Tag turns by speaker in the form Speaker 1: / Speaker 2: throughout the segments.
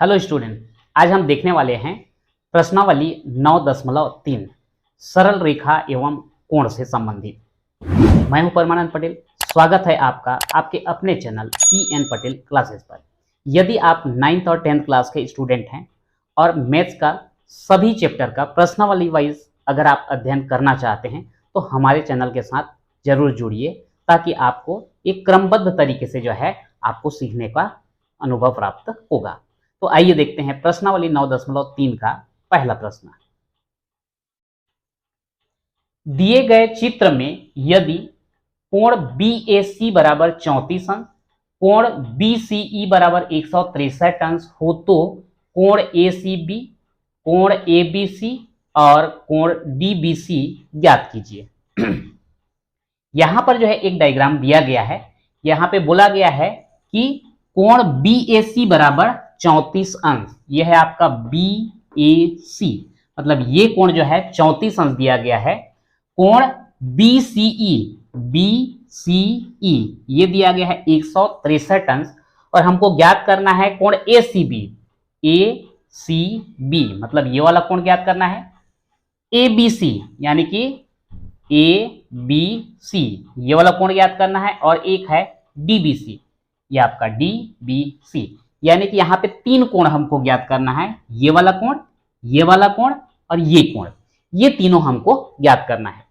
Speaker 1: Hello student, आज हम देखने वाले हैं प्रश्नावली 9.3 सरल रेखा एवं कोण से संबंधित। मैं हूं परमानंद पटेल। स्वागत है आपका आपके अपने चैनल पीएन पटेल क्लासेस पर। यदि आप 9th और 10th क्लास के स्टूडेंट हैं और मैथ्स का सभी चैप्टर का प्रश्नावली वाइज अगर आप अध्ययन करना चाहते हैं तो हमारे चैनल के साथ जरूर जुड़िए, ताकि आपको एक क्रमबद्ध तरीके से जो है आपको सीखने का अनुभव प्राप्त होगा। तो आइए देखते हैं प्रश्नावली 9.3 का पहला प्रश्न। दिए गए चित्र में यदि कोण BAC बराबर 34 अंश, कोण BCE बराबर 163 अंश हो तो कोण ACB, कोण ABC और कोण DBC ज्ञात कीजिए। यहां पर जो है एक डायग्राम दिया गया है। यहां पे बोला गया है कि कोण BAC बराबर 34 अंश, यह है आपका BAC, मतलब ये कोण जो है 34 अंश दिया गया है। कोण BCE ये दिया गया है 163 अंश, और हमको ज्ञात करना है कोण ACB मतलब ये वाला कोण ज्ञात करना है। ABC यानी कि ABC ये वाला कोण ज्ञात करना है, और एक है DBC, ये आपका DBC, यानी कि यहाँ पे तीन कोण हमको ज्ञात करना है। ये वाला कोण, ये वाला कोण और ये कोण, ये तीनों हमको ज्ञात करना है।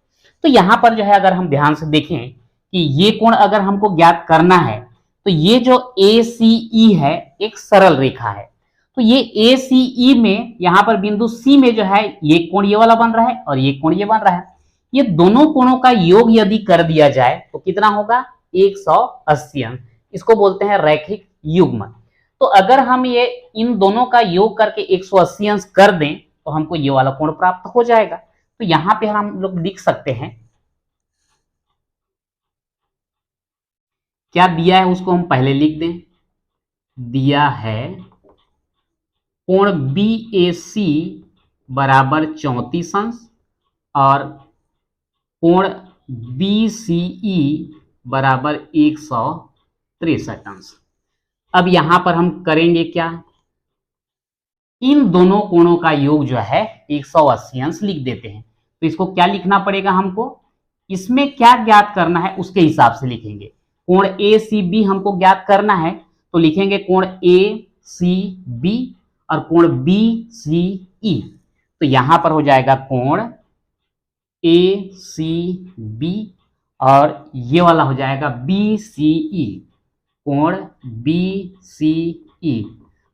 Speaker 1: तो यहाँ पर जो है अगर हम ध्यान से देखें कि ये कोण अगर हमको ज्ञात करना है तो ये जो ACE है एक सरल रेखा है। तो ये ACE में यहाँ पर बिंदु C में जो है ये कोण ये वाला बन रहा है और ये कोण ये बन रहा है। ये दोनों कोणों का योग यदि कर दिया जाए तो कितना होगा? 180 अंश। इसको बोलते हैं रैखिक युग्म। तो अगर हम ये इन दोनों का योग करके 180 अंश कर दें तो हमको ये वाला कोण प्राप्त हो जाएगा। तो यहां पे हम लोग लिख सकते हैं, क्या दिया है उसको हम पहले लिख दें। दिया है कोण BAC बराबर 34 अंश और कोण BCE बराबर 163 अंश। अब यहां पर हम करेंगे क्या? इन दोनों कोणों का योग जो है 180 अंश लिख देते हैं। तो इसको क्या लिखना पड़ेगा हमको? इसमें क्या ज्ञात करना है उसके हिसाब से लिखेंगे। कोण ACB हमको ज्ञात करना है तो लिखेंगे कोण ACB और कोण BCE। तो यहां पर हो जाएगा कोण ACB और ये वाला हो जाएगा BCE। कोण BCE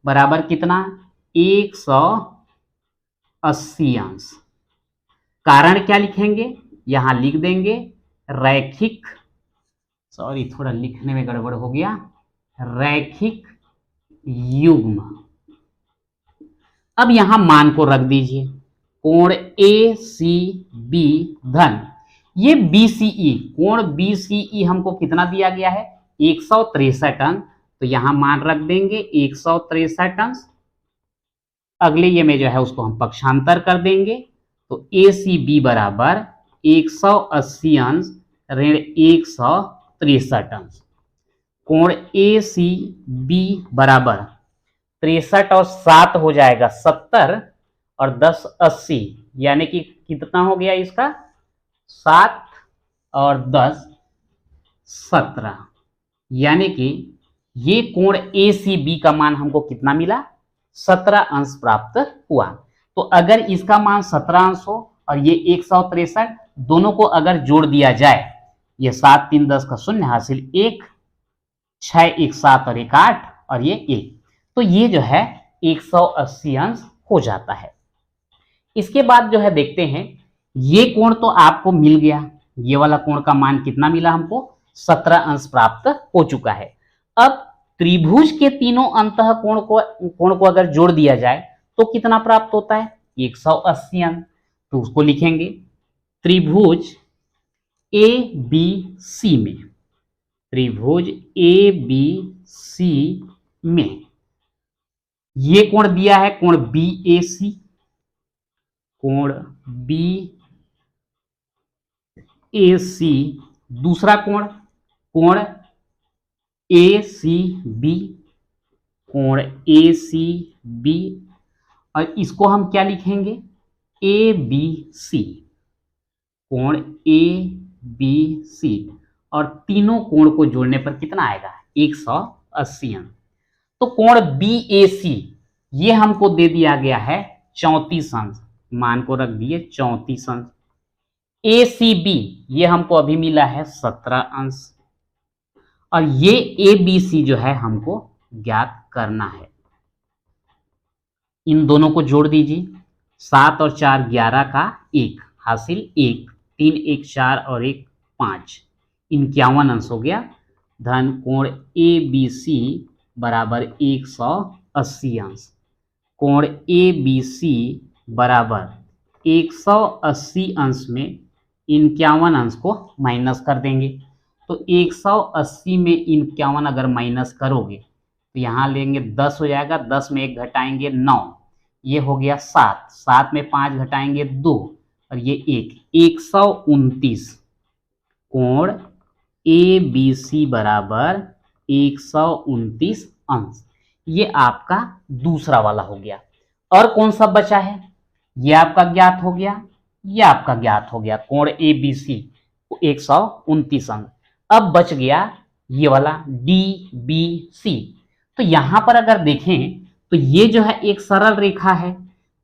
Speaker 1: बराबर कितना? 180 अंश। कारण क्या लिखेंगे? यहां लिख देंगे रैखिक, सॉरी थोड़ा लिखने में गड़बड़ हो गया, रैखिक युग्म। अब यहां मान को रख दीजिए। कोण ACB धन ये BCE, कोण BCE हमको कितना दिया गया है? 163 अंश। तो यहां मान रख देंगे 163 अंश। अगले ये में जो है उसको हम पक्षांतर कर देंगे तो ACB बराबर 180 अंश ऋण 163 अंश। कोण ACB बराबर 63 और 7 हो जाएगा 70 और 10 80, यानी कि कितना हो गया इसका? 7 और 10 17, यानी कि ये कोण ACB का मान हमको कितना मिला? 17 अंश प्राप्त हुआ। तो अगर इसका मान 17 अंश हो और ये 163, दोनों को अगर जोड़ दिया जाए, ये 7 3 10 का शून्य हासिल 1, 6 1 7 और 1 8 और ये 1, तो ये जो है 180 अंश हो जाता है। इसके बाद जो है देखते हैं, ये कोण तो आपको मिल गया। ये वाला कोण का मान कितना मिला हमको? 17 अंश प्राप्त हो चुका है। अब त्रिभुज के तीनों अंतः कोण को अगर जोड़ दिया जाए तो कितना प्राप्त होता है? 180 अंश। तो उसको लिखेंगे त्रिभुज ABC में, त्रिभुज ABC में ये कोण दिया है कोण BAC, कोण BAC, दूसरा कोण कोण ACB, कोण ए सी बी, और इसको हम क्या लिखेंगे, ए बी सी, कोण ए बी सी, और तीनों कोण को जोड़ने पर कितना आएगा, 180 अंश। तो कोण बी ए सी ये हमको दे दिया गया है 34 अंश, मान को रख दिए 34 अंश। ए सी बी ये हमको अभी मिला है 17 अंश, और ये ए बी सी जो है हमको ज्ञात करना है। इन दोनों को जोड़ दीजिए, 7 और 4 11 का 1 हासिल 1, 3 1 4 और 1 5, 51 अंश हो गया। धन कोण ए बी सी बराबर 180 अंश, कोण ए बी सी बराबर 180 अंश में 51 अंश को माइनस कर देंगे। तो 180 में 51 अगर माइनस करोगे तो यहाँ लेंगे 10 हो जाएगा, 10 में 1 घटाएंगे 9, ये हो गया 7, 7 में 5 घटाएंगे 2, और ये 129। कोण ए बी सी बराबर 129 अंश, ये आपका दूसरा वाला हो गया। और कौन सा बचा है, ये आपका ज्ञात हो गया, ये आपका ज्ञात हो गया, कोण ए बी सी 129 अंश। अब बच गया ये वाला डी बी सी। तो यहां पर अगर देखें तो ये जो है एक सरल रेखा है,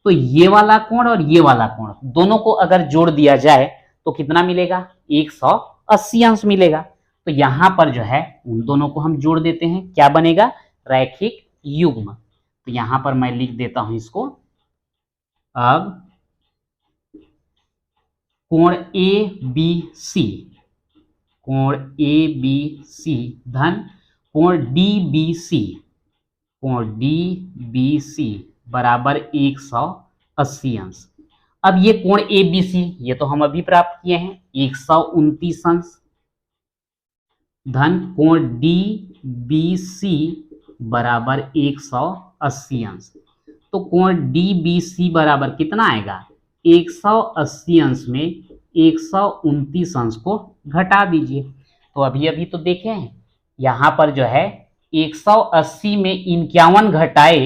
Speaker 1: तो ये वाला कोण और ये वाला कोण दोनों को अगर जोड़ दिया जाए तो कितना मिलेगा, 180 अंश मिलेगा। तो यहां पर जो है उन दोनों को हम जोड़ देते हैं, क्या बनेगा, रैखिक युग्म। तो यहां पर मैं लिख देता हूं इसको। अब कोण ए बी सी, कोण ए बी सी धन कोण डी बी सी, कोण डी बी सी बराबर 180 अंश। अब ये कोण ए बी सी ये तो हम अभी प्राप्त किए हैं 129 अंश, धन कोण डी बी सी बराबर 180 अंश। तो कोण डी बी सी बराबर कितना आएगा, 180 अंश में 129 अंश को घटा दीजिए। तो अभी अभी तो देखे हैं यहां पर जो है 180 में 51 घटाए,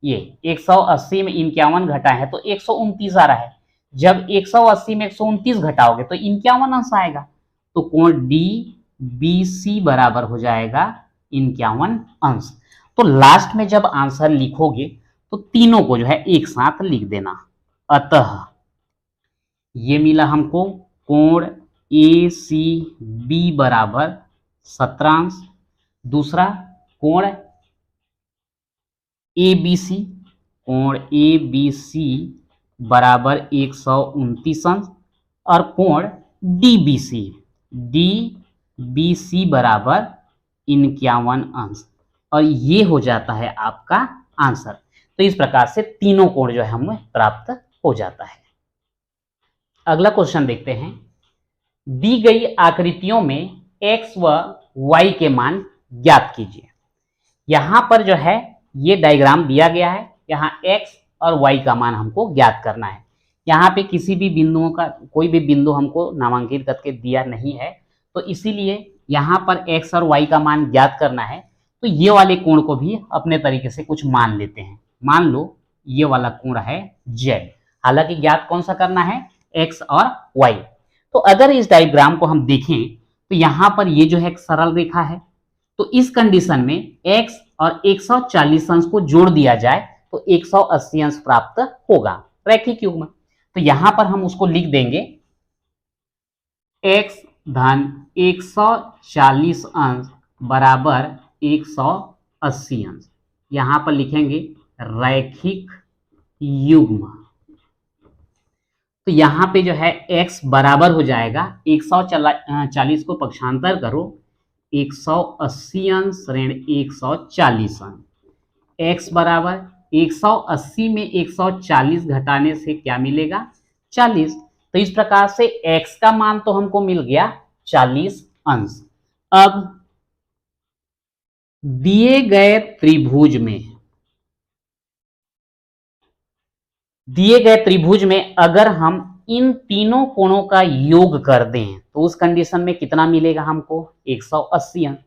Speaker 1: ये 180 में 51 घटा है तो 129 आ रहा है। जब 180 में 129 घटाओगे तो 51 अंश आएगा। तो कोण डी बी सी बराबर हो जाएगा 51 अंश। तो लास्ट में जब आंसर लिखोगे तो तीनों को जो है एक साथ लिख देना। अतः ये मिला हमको कोण ए सी बी बराबर 17 अंश, दूसरा कोण ए बी सी, कोण ए बी सी बराबर 129 अंश, और कोण डी बी सी बराबर 51 अंश, और ये हो जाता है आपका आंसर। तो इस प्रकार से तीनों कोण जो है हमें प्राप्त हो जाता है। अगला क्वेश्चन देखते हैं। दी गई आकृतियों में x व y के मान ज्ञात कीजिए। यहां पर जो है ये डायग्राम दिया गया है, यहाँ x और y का मान हमको ज्ञात करना है। यहाँ पे किसी भी बिंदुओं का कोई भी बिंदु हमको नामांकित करके दिया नहीं है, तो इसीलिए यहाँ पर x और y का मान ज्ञात करना है। तो ये वाले कोण को भी अपने तरीके से कुछ मान लेते हैं। मान लो ये वाला कोण है z, हालांकि ज्ञात कौन सा करना है, x और y। तो अगर इस डायग्राम को हम देखें तो यहाँ पर ये जो है एक सरल रेखा है, तो इस कंडीशन में x और 140 अंश को जोड़ दिया जाए तो 180 अंश प्राप्त होगा, रैखिक युग्म। तो यहां पर हम उसको लिख देंगे x धन 140 अंश बराबर 180 अंश, यहां पर लिखेंगे रैखिक युग्म। तो यहाँ पे जो है x बराबर हो जाएगा 140 को पक्षांतर करो 180 अंश ऋण 140 अंश, x बराबर 180 में 140 घटाने से क्या मिलेगा, 40। तो इस प्रकार से x का मान तो हमको मिल गया 40 अंश। अब दिए गए त्रिभुज में अगर हम इन तीनों कोणों का योग कर दें तो उस कंडीशन में कितना मिलेगा हमको, 180 अंश।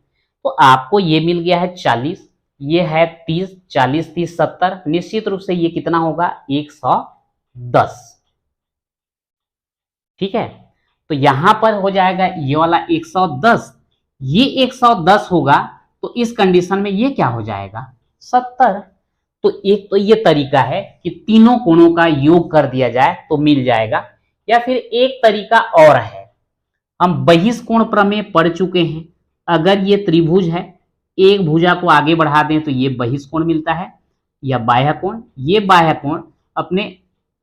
Speaker 1: तो आपको ये मिल गया है 40, ये है 30, 40, 30, 70, निश्चित रूप से ये कितना होगा 110। ठीक है, तो यहां पर हो जाएगा ये वाला 110, ये 110 होगा, तो इस कंडीशन में ये क्या हो जाएगा 70। तो एक तो ये तरीका है कि तीनों कोणों का योग कर दिया जाए तो मिल जाएगा, या फिर एक तरीका और है, हम बहिष्कोण प्रमेय पढ़ चुके हैं। अगर ये त्रिभुज है, एक भुजा को आगे बढ़ा दें तो ये बहिष्कोण मिलता है या बाह्य कोण। ये बाह्य कोण अपने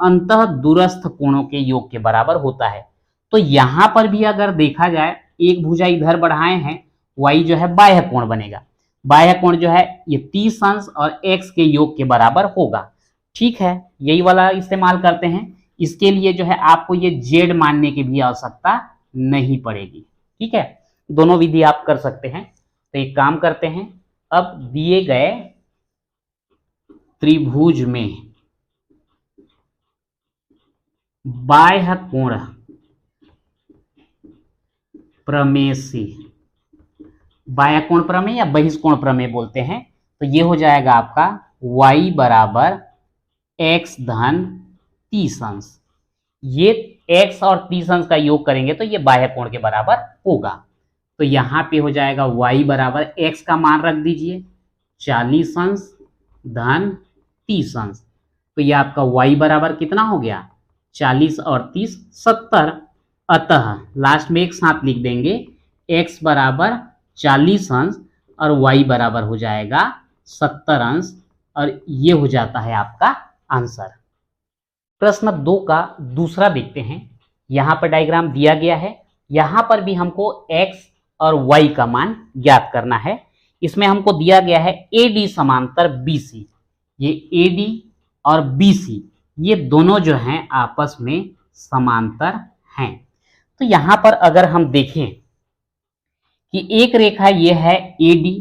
Speaker 1: अंतः दूरस्थ कोणों के योग के बराबर होता है। तो यहां पर भी अगर देखा जाए, एक भुजा इधर बढ़ाए हैं, y जो है बाह्य कोण बनेगा। बाह्य कोण जो है ये 30 अंश और x के योग के बराबर होगा। ठीक है, यही वाला इस्तेमाल करते हैं। इसके लिए जो है आपको ये z मानने की भी आवश्यकता नहीं पड़ेगी। ठीक है, दोनों विधि आप कर सकते हैं। तो एक काम करते हैं, अब दिए गए त्रिभुज में बाह्य कोण प्रमेय से, बाह्य कोण प्रमेय या बहिष्कोण प्रमेय बोलते हैं, तो ये हो जाएगा आपका y बराबर x धन 30 अंश। ये x और 30 अंश का योग करेंगे तो ये बाह्य कोण के बराबर होगा। तो यहां पे हो जाएगा y बराबर x का मान रख दीजिए 40 अंश धन 30 अंश। तो ये आपका y बराबर कितना हो गया 40 और 30 70। अतः लास्ट में एक साथ लिख देंगे, x बराबर 40 अंश और y बराबर हो जाएगा 70 अंश, और ये हो जाता है आपका आंसर। प्रश्न 2 का दूसरा देखते हैं। यहां पर डायग्राम दिया गया है, यहां पर भी हमको x और y का मान ज्ञात करना है। इसमें हमको दिया गया है AD समांतर BC। ये AD और BC ये दोनों जो हैं आपस में समांतर हैं। तो यहां पर अगर हम देखें कि एक रेखा ये है AD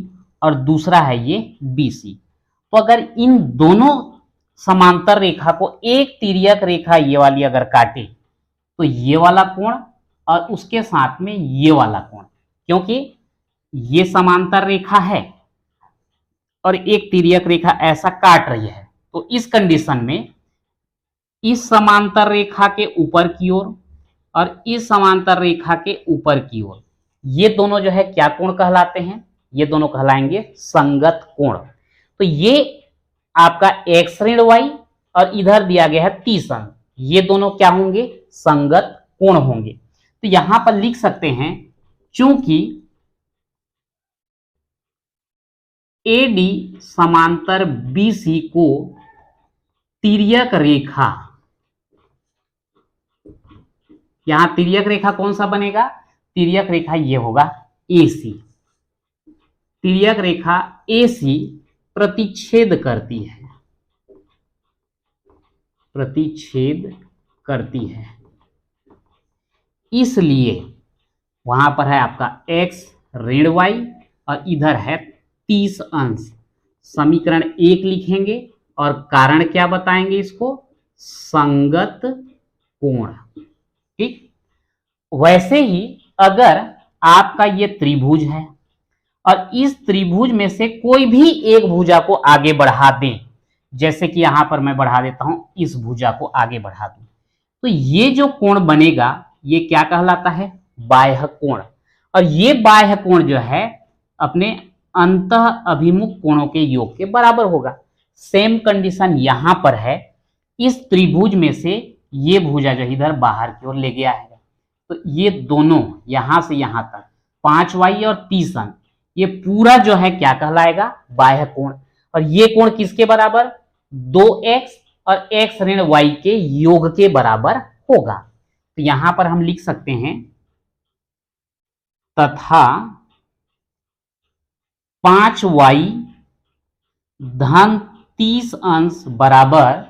Speaker 1: और दूसरा है ये BC, तो अगर इन दोनों समांतर रेखा को एक तिर्यक रेखा ये वाली अगर काटे तो ये वाला कोण और उसके साथ में ये वाला कोण, क्योंकि ये समांतर रेखा है और एक तिर्यक रेखा ऐसा काट रही है, तो इस कंडीशन में इस समांतर रेखा के ऊपर की ओर और इस समांतर रेखा के ऊपर की ओर ये दोनों जो है क्या कोण कहलाते हैं, ये दोनों कहलाएंगे संगत कोण। तो ये आपका x ऋण y और इधर दिया गया है 30 अंश, ये दोनों क्या होंगे संगत कोण होंगे। तो यहां पर लिख सकते हैं, चूंकि AD समांतर BC को तिर्यक रेखा, यहां तिर्यक रेखा कौन सा बनेगा, तिर्यक रेखा ये होगा AC। तिर्यक रेखा AC प्रतिच्छेद करती है, प्रतिच्छेद करती है, इसलिए वहां पर है आपका x ऋण y और इधर है 30 अंश। समीकरण 1 लिखेंगे और कारण क्या बताएंगे इसको, संगत कोण। ठीक, वैसे ही अगर आपका ये त्रिभुज है और इस त्रिभुज में से कोई भी एक भुजा को आगे बढ़ा दें, जैसे कि यहां पर मैं बढ़ा देता हूं, इस भुजा को आगे बढ़ा दूं, तो ये जो कोण बनेगा ये क्या कहलाता है बाह्य कोण। और ये बाह्य कोण जो है अपने अंतः अभिमुख कोणों के योग के बराबर होगा। सेम कंडीशन यहां पर है, इस त्रिभुज में से ये भुजा जो इधर बाहर की ओर ले गया है, तो ये दोनों यहां से यहां तक 5y और 30 अंश, ये पूरा जो है क्या कहलाएगा बाह्य कोण। और ये कोण किसके बराबर 2x और x ऋण y के योग के बराबर होगा। तो यहां पर हम लिख सकते हैं, तथा 5y धन 30 अंश बराबर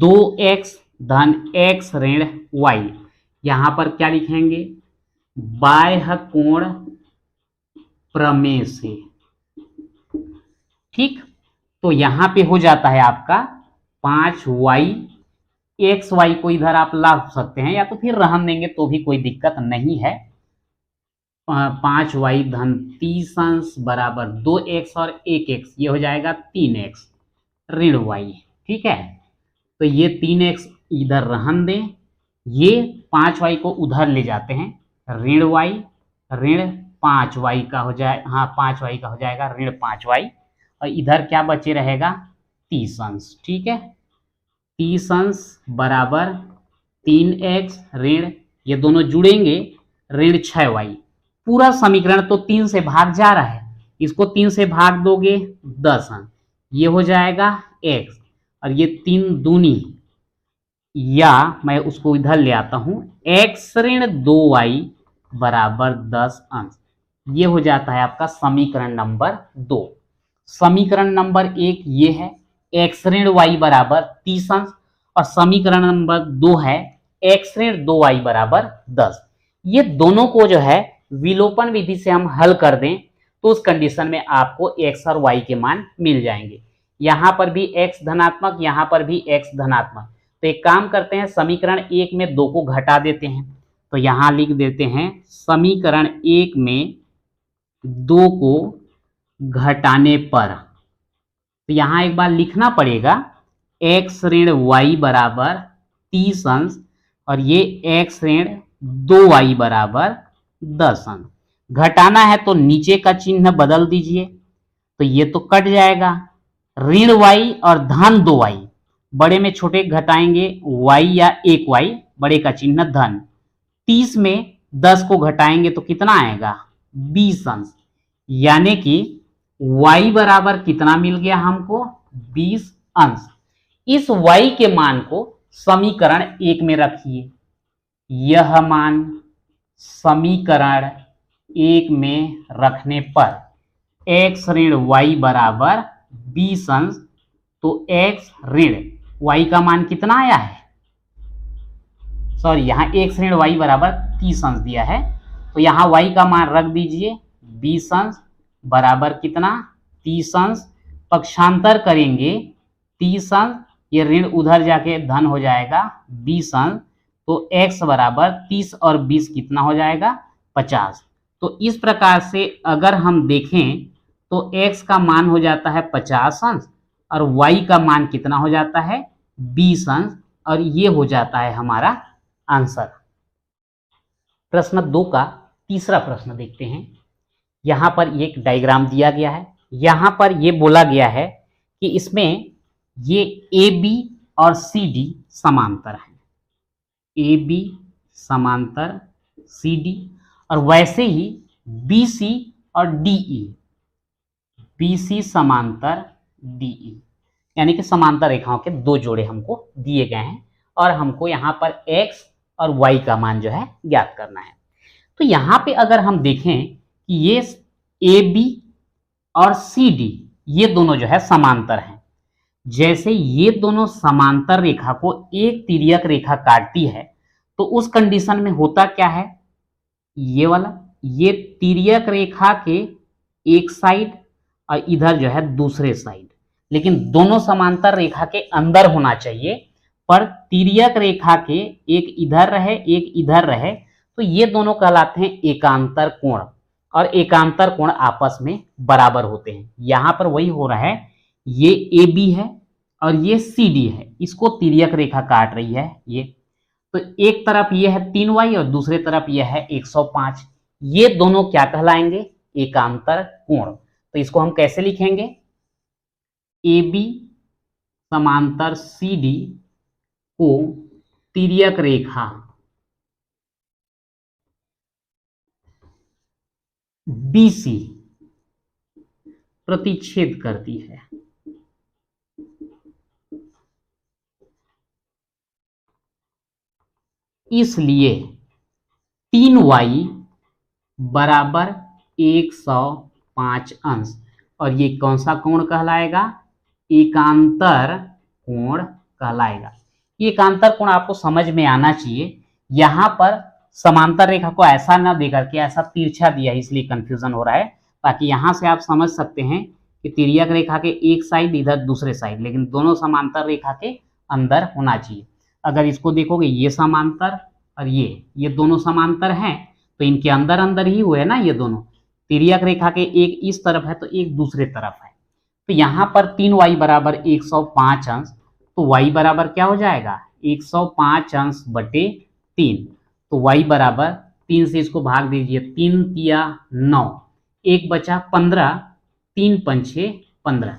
Speaker 1: 2x धन x ऋण y। यहां पर क्या लिखेंगे, बाह्य कोण प्रमेय से। ठीक, तो यहां पे हो जाता है आपका 5y, xy को इधर आप ला सकते हैं या तो फिर रहन देंगे तो भी कोई दिक्कत नहीं है। 5y धन 30 अंश बराबर 2x और 1x, ये हो जाएगा 3x ऋण y। ठीक है, तो ये 3x इधर रहन दें, ये 5y को उधर ले जाते हैं, ऋण y ऋण 5y का हो जाए, हाँ 5y का हो जाएगा ऋण 5y, और इधर क्या बचे रहेगा 30 अंश। ठीक है, 30 अंश बराबर 3x ऋण, ये दोनों जुड़ेंगे, ऋण 6y। पूरा समीकरण तो 3 से भाग जा रहा है, इसको 3 से भाग दोगे 10 अंश, ये हो जाएगा x, और ये 3 दूनी, या मैं उसको इधर ले आता हूं, x ऋण 2y बराबर 10 अंश। ये हो जाता है आपका समीकरण नंबर 2। समीकरण नंबर 1 ये है x ऋण y बराबर 30 अंश, और समीकरण नंबर 2 है x ऋण 2y बराबर 10। ये दोनों को जो है विलोपन विधि से हम हल कर दें तो उस कंडीशन में आपको x और y के मान मिल जाएंगे। यहां पर भी x धनात्मक, यहां पर भी x धनात्मक, तो एक काम करते हैं, समीकरण 1 में 2 को घटा देते हैं, तो यहां लिख देते हैं समीकरण 1 में 2 को घटाने पर, तो यहां एक बार लिखना पड़ेगा x ऋण y बराबर 30 अंश, और ये x ऋण 2y बराबर 10 अंश। घटाना है तो नीचे का चिन्ह बदल दीजिए, तो ये तो कट जाएगा, ऋण y और धन 2y, बड़े में छोटे घटाएंगे y या 1y, बड़े का चिन्ह धन, 30 में 10 को घटाएंगे तो कितना आएगा 20 अंश, यानी कि y बराबर कितना मिल गया हमको 20 अंश। इस y के मान को समीकरण 1 में रखिए, यह मान समीकरण 1 में रखने पर x ऋण y बराबर 20 अंश, तो x ऋण y का मान कितना आया है, सॉरी यहाँ x ऋण y बराबर 30 अंश दिया है, तो यहाँ y का मान रख दीजिए 20 अंश बराबर कितना 30 अंश, पक्षांतर करेंगे 30 अंश, ये ऋण उधर जाके धन हो जाएगा 20 अंश, तो x बराबर 30 और 20 कितना हो जाएगा 50। तो इस प्रकार से अगर हम देखें तो x का मान हो जाता है 50 अंश और y का मान कितना हो जाता है 20 अंश, और ये हो जाता है हमारा आंसर। प्रश्न 2 का तीसरा प्रश्न देखते हैं। यहां पर एक डायग्राम दिया गया है, यहां पर ये बोला गया है कि इसमें ये AB और CD समांतर है, AB समांतर CD, और वैसे ही BC और DE, BC समांतर DE, यानी कि समांतर रेखाओं के 2 जोड़े हमको दिए गए हैं, और हमको यहाँ पर x और y का मान जो है ज्ञात करना है। तो यहाँ पे अगर हम देखें कि ये AB और CD ये दोनों जो है समांतर हैं, जैसे ये दोनों समांतर रेखा को एक तिर्यक रेखा काटती है तो उस कंडीशन में होता क्या है, ये वाला, ये तिर्यक रेखा के एक साइड और इधर जो है दूसरे साइड, लेकिन दोनों समांतर रेखा के अंदर होना चाहिए, पर तिर्यक रेखा के एक इधर रहे एक इधर रहे, तो ये दोनों कहलाते हैं एकांतर कोण, और एकांतर कोण आपस में बराबर होते हैं। यहां पर वही हो रहा है, ये AB है और ये CD है, इसको तिर्यक रेखा काट रही है ये, तो एक तरफ ये है 3y और दूसरे तरफ ये है 105, ये दोनों क्या कहलाएंगे एकांतर कोण। तो इसको हम कैसे लिखेंगे, AB समांतर CD को तिर्यक रेखा BC प्रतिच्छेद करती है, इसलिए 3y बराबर 105 अंश, और ये कौन सा कोण कहलाएगा, एकांतर कोण कहलाएगा। ये एकांतर कोण आपको समझ में आना चाहिए, यहां पर समांतर रेखा को ऐसा ना देकर के ऐसा तिरछा दिया है इसलिए कंफ्यूजन हो रहा है, बाकी यहां से आप समझ सकते हैं कि तिर्यक रेखा के एक साइड इधर दूसरे साइड, लेकिन दोनों समांतर रेखा के अंदर होना चाहिए। अगर इसको देखोगे ये समांतर और ये दोनों समांतर हैं, तो इनके अंदर अंदर ही हुए ना ये दोनों। तिर्यक रेखा के एक इस तरफ है तो एक दूसरे तरफ है। तो यहाँ पर 3y बराबर 105 अंश, तो y बराबर क्या हो जाएगा 105 अंश बटे 3। तो y बराबर 3 से इसको भाग दीजिए, 3 तिया 9, एक बचा 15, 3 पंछे 15,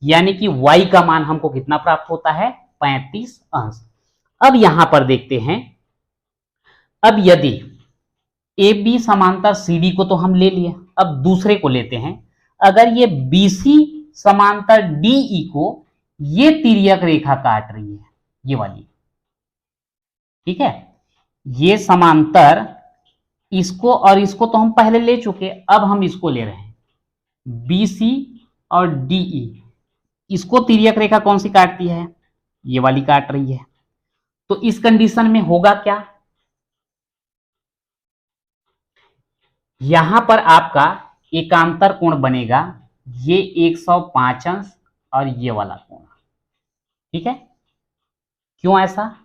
Speaker 1: यानी कि y का मान हमको कितना प्राप्त होता है 35 अंश। अब यहां पर देखते हैं, अब यदि ए बी समांतर सी डी को तो हम ले लिए, अब दूसरे को लेते हैं। अगर ये बी सी समांतर डी ई को ये तिर्यक रेखा काट रही है, ये वाली, ठीक है, ये समांतर इसको और इसको तो हम पहले ले चुके, अब हम इसको ले रहे हैं बी सी और डी ई। इसको तिर्यक रेखा कौन सी काटती है, ये वाली काट रही है। तो इस कंडीशन में होगा क्या, यहां पर आपका एकांतर कोण बनेगा ये 105 अंश और ये वाला कोण, ठीक है। क्यों ऐसा,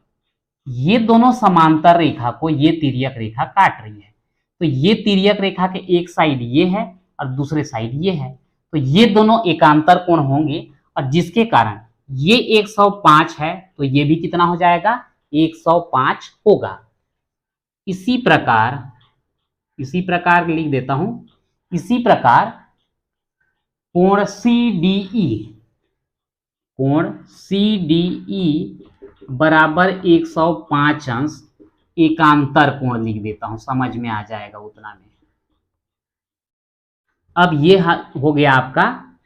Speaker 1: ये दोनों समांतर रेखा को ये तिर्यक रेखा काट रही है, तो ये तिर्यक रेखा के एक साइड ये है और दूसरे साइड ये है, तो ये दोनों एकांतर कोण होंगे, और जिसके कारण ये 105 है तो ये भी कितना हो जाएगा 105 होगा। इसी प्रकार लिख देता हूं, इसी प्रकार कोण CDE बराबर 105 अंश एकांतर कोण लिख देता हूं, समझ में आ जाएगा उतना में। अब ये हो गया आपका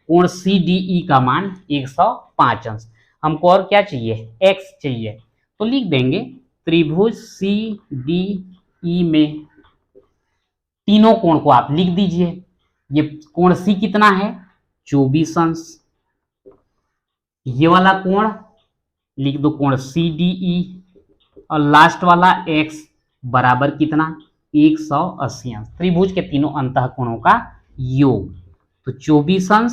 Speaker 1: कोण CDE का मान 105 अंश। हमको और क्या चाहिए, x चाहिए, तो लिख देंगे त्रिभुज CDE में तीनों कोण को आप लिख दीजिए। ये कोण C कितना है 24 अंश, ये वाला कोण लिख दो कोण CDE, और लास्ट वाला x बराबर कितना 180 अंश, त्रिभुज के तीनों अंतः कोणों का योग। तो 24 अंश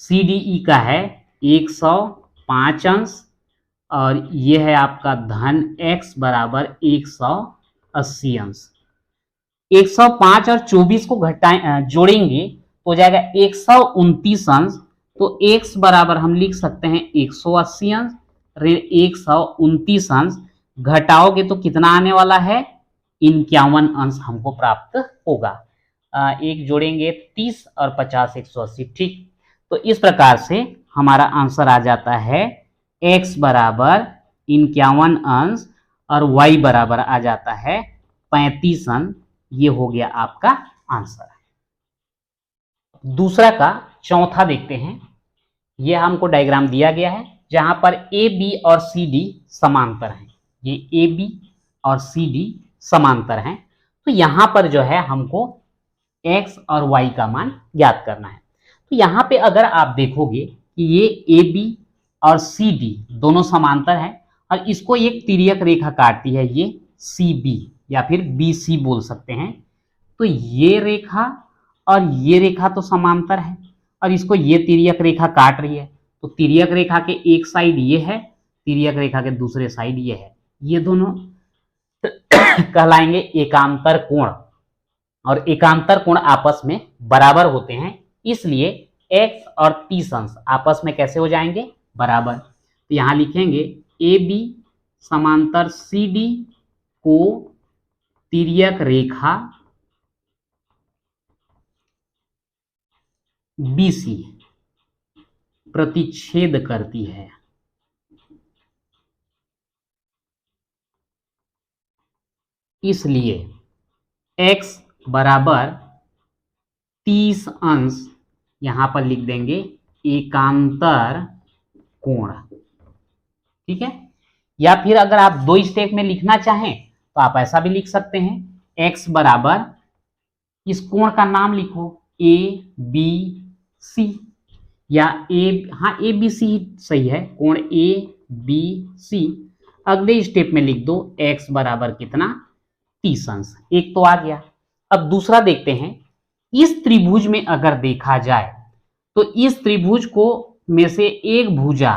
Speaker 1: CDE का है 105 अंश, और ये है आपका धन x बराबर 180 अंश। 105 और 24 को जोड़ेंगे तो हो जाएगा 129 अंश, तो x बराबर हम लिख सकते हैं 180 अंश, 129 अंश घटाओगे तो कितना आने वाला है 51 अंश हमको प्राप्त होगा। एक जोड़ेंगे 30 और 50 180, ठीक। तो इस प्रकार से हमारा आंसर आ जाता है x बराबर 51 अंश और y बराबर आ जाता है 35 अंश। ये हो गया आपका आंसर। दूसरा का चौथा देखते हैं। ये हमको डायग्राम दिया गया है जहां पर ए बी और सी डी समांतर हैं। ये ए बी और सी डी समांतर हैं, तो यहां पर जो है हमको x और y का मान ज्ञात करना है। तो यहाँ पे अगर आप देखोगे कि ये ए बी और सी डी दोनों समांतर हैं और इसको एक तिर्यक रेखा काटती है, ये सी बी या फिर बी सी बोल सकते हैं। तो ये रेखा और ये रेखा तो समांतर है और इसको ये तिर्यक रेखा काट रही है, तो तिर्यक रेखा के एक साइड ये है, तिर्यक रेखा के दूसरे साइड ये है। ये दोनों कहलाएंगे एकांतर कोण, और एकांतर कोण आपस में बराबर होते हैं, इसलिए x और 30 अंश आपस में कैसे हो जाएंगे बराबर। तो यहां लिखेंगे ए बी समांतर सी डी को तिर्यक रेखा BC प्रतिच्छेद करती है। इसलिए x बराबर 30 अंश यहां पर लिख देंगे एकांतर कोण, ठीक है। या फिर अगर आप दो स्टेप में लिखना चाहें तो आप ऐसा भी लिख सकते हैं, x बराबर इस कोण का नाम लिखो ए बी सी, या ए बी सी सही है, कोण ए बी सी। अगले स्टेप में लिख दो x बराबर कितना 30 अंश। एक तो आ गया। अब दूसरा देखते हैं, इस त्रिभुज में अगर देखा जाए तो इस त्रिभुज को में से एक भुजा,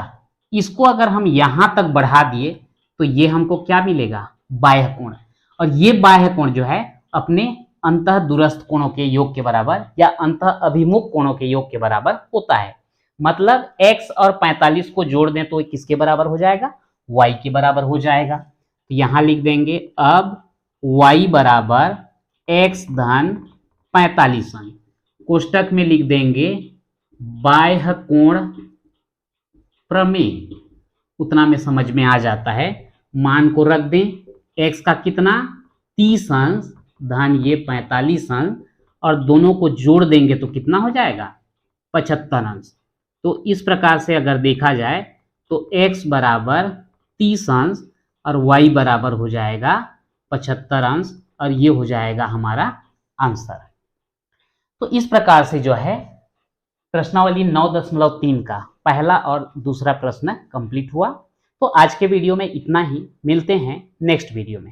Speaker 1: इसको अगर हम यहां तक बढ़ा दिए तो ये हमको क्या मिलेगा बाह्य कोण, और ये बाह्य कोण जो है अपने अंतः दूरस्थ कोणों के योग के बराबर या अंतः अभिमुख कोणों के योग के बराबर होता है। मतलब x और 45 को जोड़ दें तो किसके बराबर हो जाएगा, y के बराबर हो जाएगा। तो यहां लिख देंगे अब y बराबर x धन 45 अंश, कोष्टक में लिख देंगे बाह्य कोण प्रमेय, उतना में समझ में आ जाता है। मान को रख दें, x का कितना 30 अंश धन ये 45 अंश, और दोनों को जोड़ देंगे तो कितना हो जाएगा 75 अंश। तो इस प्रकार से अगर देखा जाए तो x बराबर 30 अंश और y बराबर हो जाएगा 75 अंश, और ये हो जाएगा हमारा आंसर। तो इस प्रकार से जो है प्रश्नावली 9.3 का पहला और दूसरा प्रश्न कंप्लीट हुआ। तो आज के वीडियो में इतना ही, मिलते हैं नेक्स्ट वीडियो में।